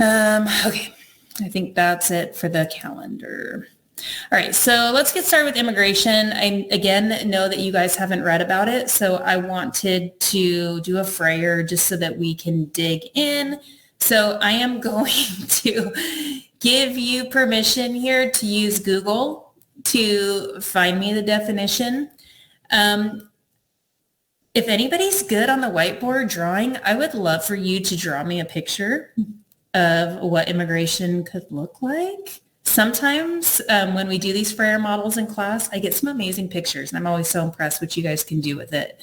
Okay, I think that's it for the calendar. All right, so let's get started with immigration. I, again, know that you guys haven't read about it, so I wanted to do a Frayer just so that we can dig in. So I am going to give you permission here to use Google to find me the definition. If anybody's good on the whiteboard drawing, I would love for you to draw me a picture of what immigration could look like. Sometimes when we do these Frayer models in class, I get some amazing pictures and I'm always so impressed what you guys can do with it.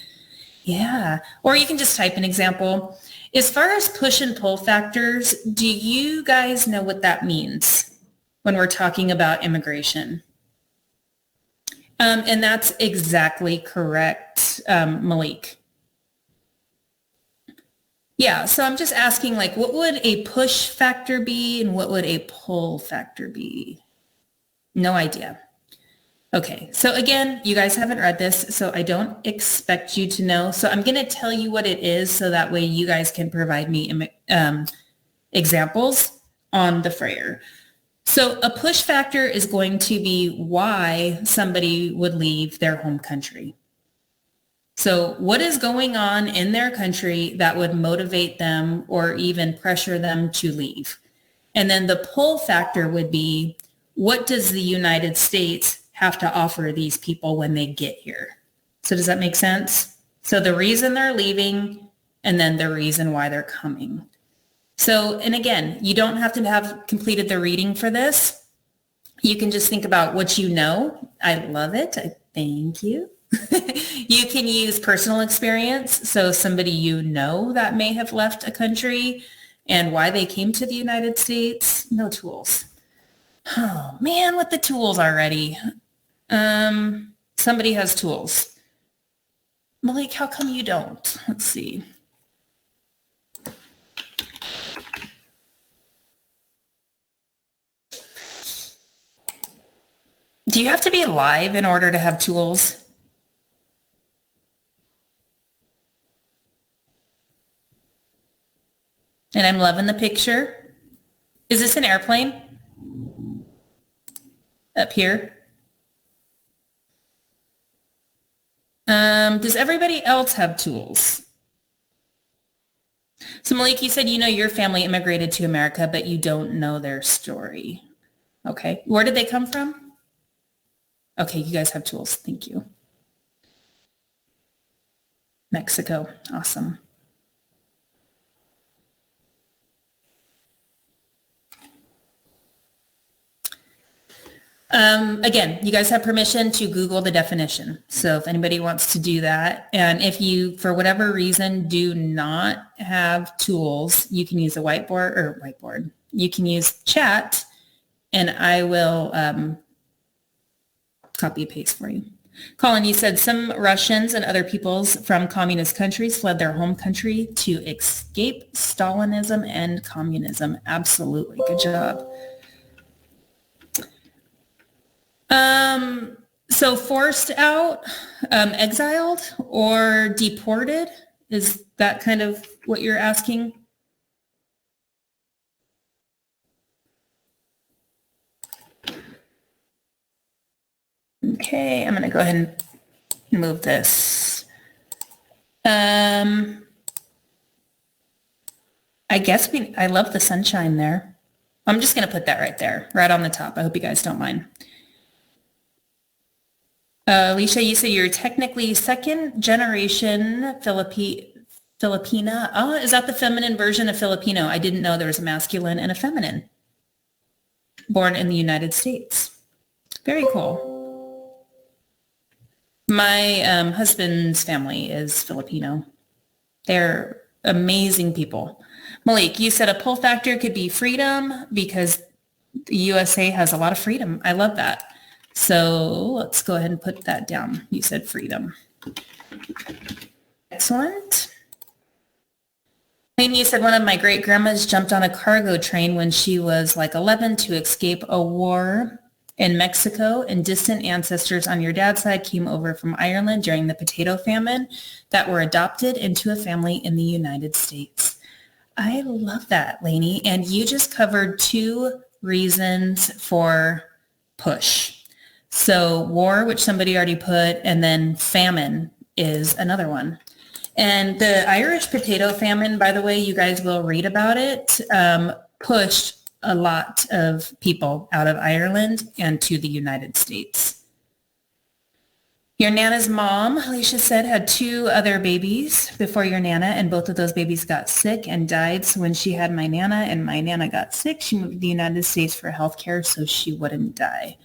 Yeah, or you can just type an example. As far as push and pull factors, do you guys know what that means when we're talking about immigration? And that's exactly correct, Malik. Yeah, so I'm just asking, like, what would a push factor be and what would a pull factor be? No idea. Okay, so again, you guys haven't read this, so I don't expect you to know. So I'm going to tell you what it is so that way you guys can provide me examples on the Frayer. So a push factor is going to be why somebody would leave their home country. So what is going on in their country that would motivate them or even pressure them to leave? And then the pull factor would be, what does the United States have to offer these people when they get here? So does that make sense? So the reason they're leaving and then the reason why they're coming. So, and again, you don't have to have completed the reading for this. You can just think about what you know. I love it. Thank you. You can use personal experience. So somebody you know that may have left a country and why they came to the United States. No tools. Oh man, with the tools already. Somebody has tools. Malik, how come you don't? Let's see. Do you have to be live in order to have tools? And I'm loving the picture. Is this an airplane? Up here? Does everybody else have tools? So Malik, you said you know your family immigrated to America, but you don't know their story. Okay, where did they come from? Okay, you guys have tools. Thank you. Mexico. Awesome. Again, you guys have permission to Google the definition. So if anybody wants to do that, and if you, for whatever reason, do not have tools, you can use a whiteboard. You can use chat, and I will copy and paste for you. Colin, you said some Russians and other peoples from communist countries fled their home country to escape Stalinism and communism. Absolutely. Good job. So forced out, exiled, or deported? Is that kind of what you're asking? Okay, I'm going to go ahead and move this. I guess I love the sunshine there. I'm just going to put that right there, right on the top. I hope you guys don't mind. Alicia, you say you're technically second generation Filipina. Oh, is that the feminine version of Filipino? I didn't know there was a masculine and a feminine. Born in the United States. Very cool. My husband's family is Filipino. They're amazing people. Malik, you said a pull factor could be freedom because the USA has a lot of freedom. I love that. So let's go ahead and put that down. You said freedom. Excellent. And you said one of my great grandmas jumped on a cargo train when she was like 11 to escape a war in Mexico, and distant ancestors on your dad's side came over from Ireland during the potato famine that were adopted into a family in the United States. I love that, Lainey. And you just covered 2 reasons for push. So war, which somebody already put, and then famine is another one. And the Irish potato famine, by the way, you guys will read about it, pushed a lot of people out of Ireland and to the United States. Your Nana's mom, Alicia said, had 2 other babies before your Nana, and both of those babies got sick and died. So when she had my Nana and my Nana got sick, she moved to the United States for healthcare so she wouldn't die.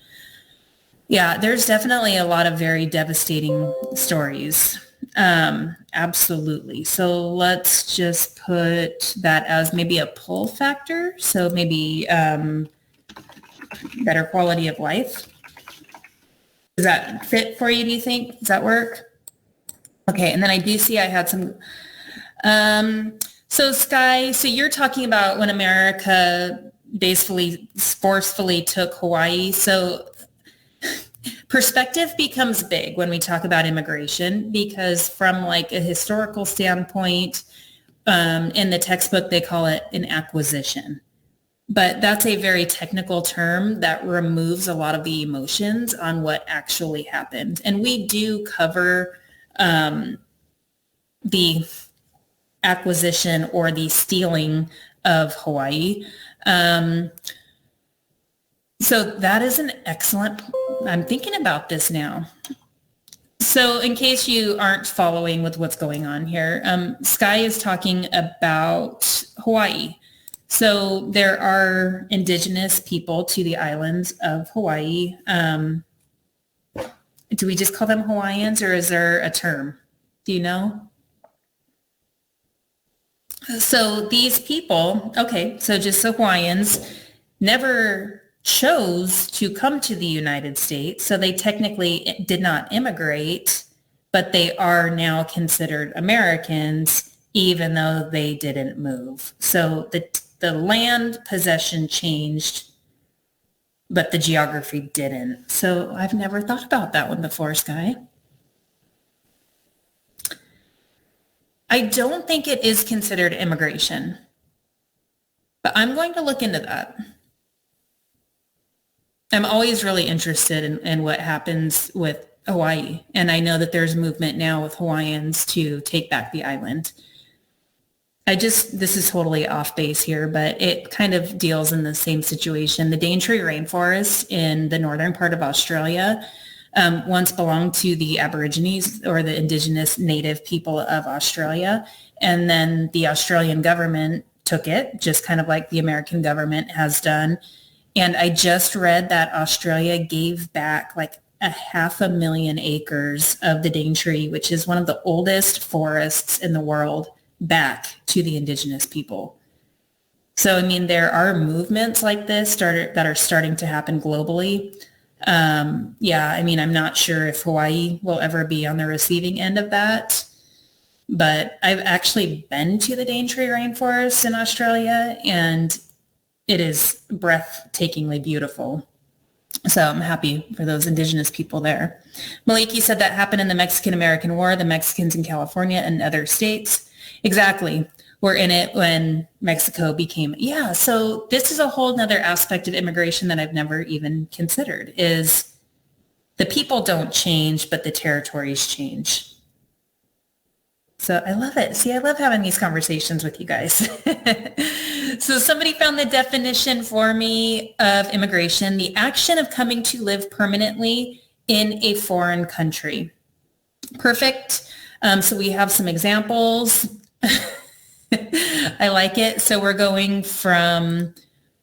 Yeah, there's definitely a lot of very devastating stories. Absolutely. So let's just put that as maybe a pull factor. So maybe better quality of life. Does that fit for you, do you think? Does that work? Okay, and then I do see I had some, so Sky, so you're talking about when America basically forcefully took Hawaii. So perspective becomes big when we talk about immigration, because from like a historical standpoint, in the textbook, they call it an acquisition. But that's a very technical term that removes a lot of the emotions on what actually happened. And we do cover the acquisition or the stealing of Hawaii. So that is an excellent, I'm thinking about this now. So in case you aren't following with what's going on here, Sky is talking about Hawaii. So there are indigenous people to the islands of Hawaii. Do we just call them Hawaiians, or is there a term? Do you know? So these people, okay, so just the Hawaiians never chose to come to the United States. So they technically did not immigrate, but they are now considered Americans, even though they didn't move. So the land possession changed, but the geography didn't. So I've never thought about that one before, Sky. I don't think it is considered immigration, but I'm going to look into that. I'm always really interested in what happens with Hawaii. And I know that there's movement now with Hawaiians to take back the island. This is totally off base here, but it kind of deals in the same situation. The Daintree rainforest in the northern part of Australia once belonged to the Aborigines, or the indigenous native people of Australia. And then the Australian government took it, just kind of like the American government has done. And I just read that Australia gave back like 500,000 acres of the Daintree, which is one of the oldest forests in the world, back to the indigenous people. So, I mean, there are movements like this that are starting to happen globally. Yeah, I mean, I'm not sure if Hawaii will ever be on the receiving end of that, but I've actually been to the Daintree rainforest in Australia, and it is breathtakingly beautiful. So I'm happy for those indigenous people there. Maliki said that happened in the Mexican-American War, the Mexicans in California and other states. Exactly. We're in it when Mexico became, yeah. So this is a whole nother aspect of immigration that I've never even considered, is the people don't change, but the territories change. So I love it. See, I love having these conversations with you guys. So somebody found the definition for me of immigration: the action of coming to live permanently in a foreign country. Perfect. So we have some examples. I like it. So we're going from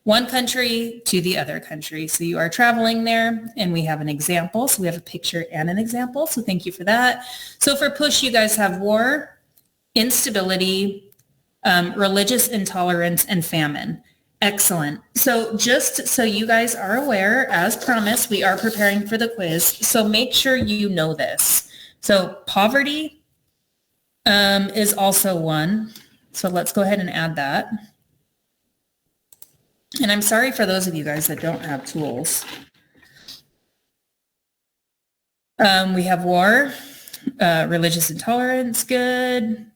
one country to the other country. So you are traveling there, and we have an example. So we have a picture and an example. So thank you for that. So for push, you guys have war, instability, religious intolerance, and famine. Excellent. So just so you guys are aware, as promised, we are preparing for the quiz. So make sure you know this. So poverty is also one. So let's go ahead and add that. And I'm sorry for those of you guys that don't have tools. We have war, religious intolerance, good.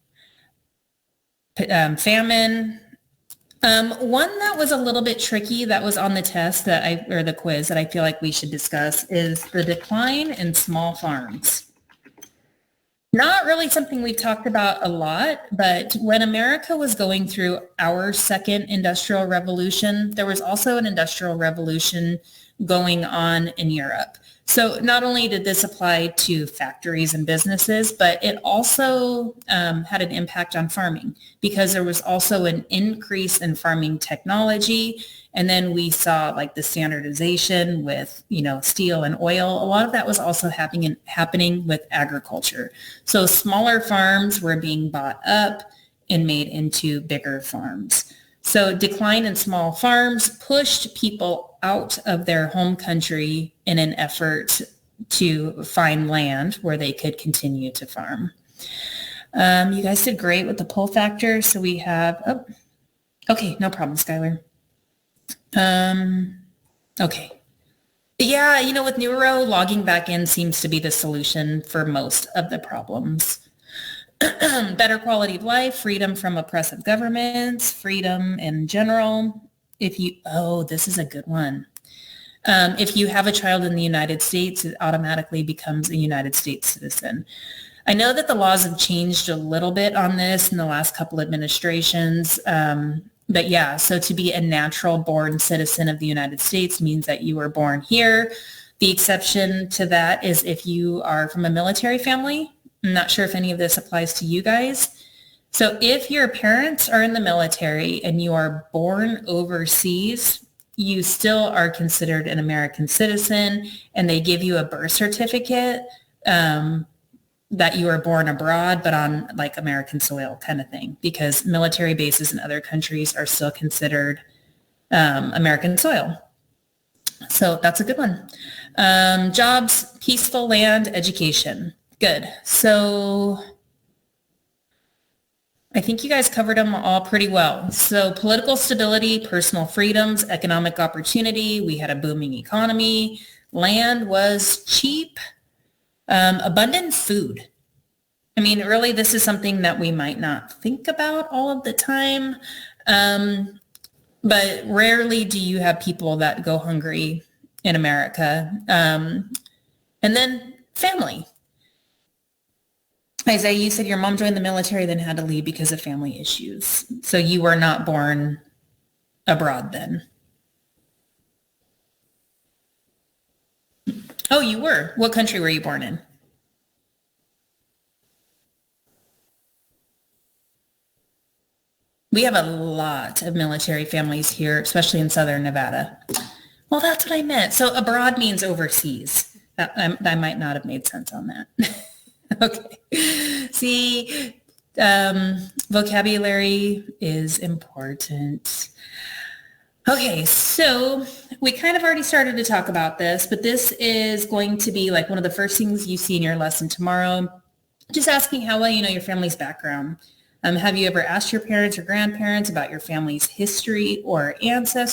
Famine, One that was a little bit tricky that was on the test or the quiz that I feel like we should discuss is the decline in small farms. Not really something we've talked about a lot, but when America was going through our second industrial revolution, there was also an industrial revolution going on in Europe. So not only did this apply to factories and businesses, but it also had an impact on farming because there was also an increase in farming technology. And then we saw like the standardization with, steel and oil. A lot of that was also happening with agriculture. So smaller farms were being bought up and made into bigger farms. So decline in small farms pushed people out of their home country in an effort to find land where they could continue to farm. You guys did great with the pull factor. So we have, okay, no problem, Skylar. Okay. Yeah, with Neuro, logging back in seems to be the solution for most of the problems. Better quality of life, freedom from oppressive governments, freedom in general. This is a good one. If you have a child in the United States, it automatically becomes a United States citizen. I know that the laws have changed a little bit on this in the last couple administrations. But yeah, so to be a natural born citizen of the United States means that you were born here. The exception to that is if you are from a military family. I'm not sure if any of this applies to you guys. So if your parents are in the military and you are born overseas, you still are considered an American citizen, and they give you a birth certificate that you were born abroad, but on like American soil kind of thing, because military bases in other countries are still considered American soil. So that's a good one. Jobs, peaceful land, education. Good. So I think you guys covered them all pretty well. So political stability, personal freedoms, economic opportunity. We had a booming economy. Land was cheap. Abundant food. I mean, really, this is something that we might not think about all of the time, but rarely do you have people that go hungry in America. And then family. Isaiah, you said your mom joined the military, then had to leave because of family issues. So you were not born abroad then. Oh, you were. What country were you born in? We have a lot of military families here, especially in Southern Nevada. Well, that's what I meant. So abroad means overseas. I might not have made sense on that. Okay. See, vocabulary is important. Okay, so we kind of already started to talk about this, but this is going to be like one of the first things you see in your lesson tomorrow. Just asking how well you know your family's background. Have you ever asked your parents or grandparents about your family's history or ancestry?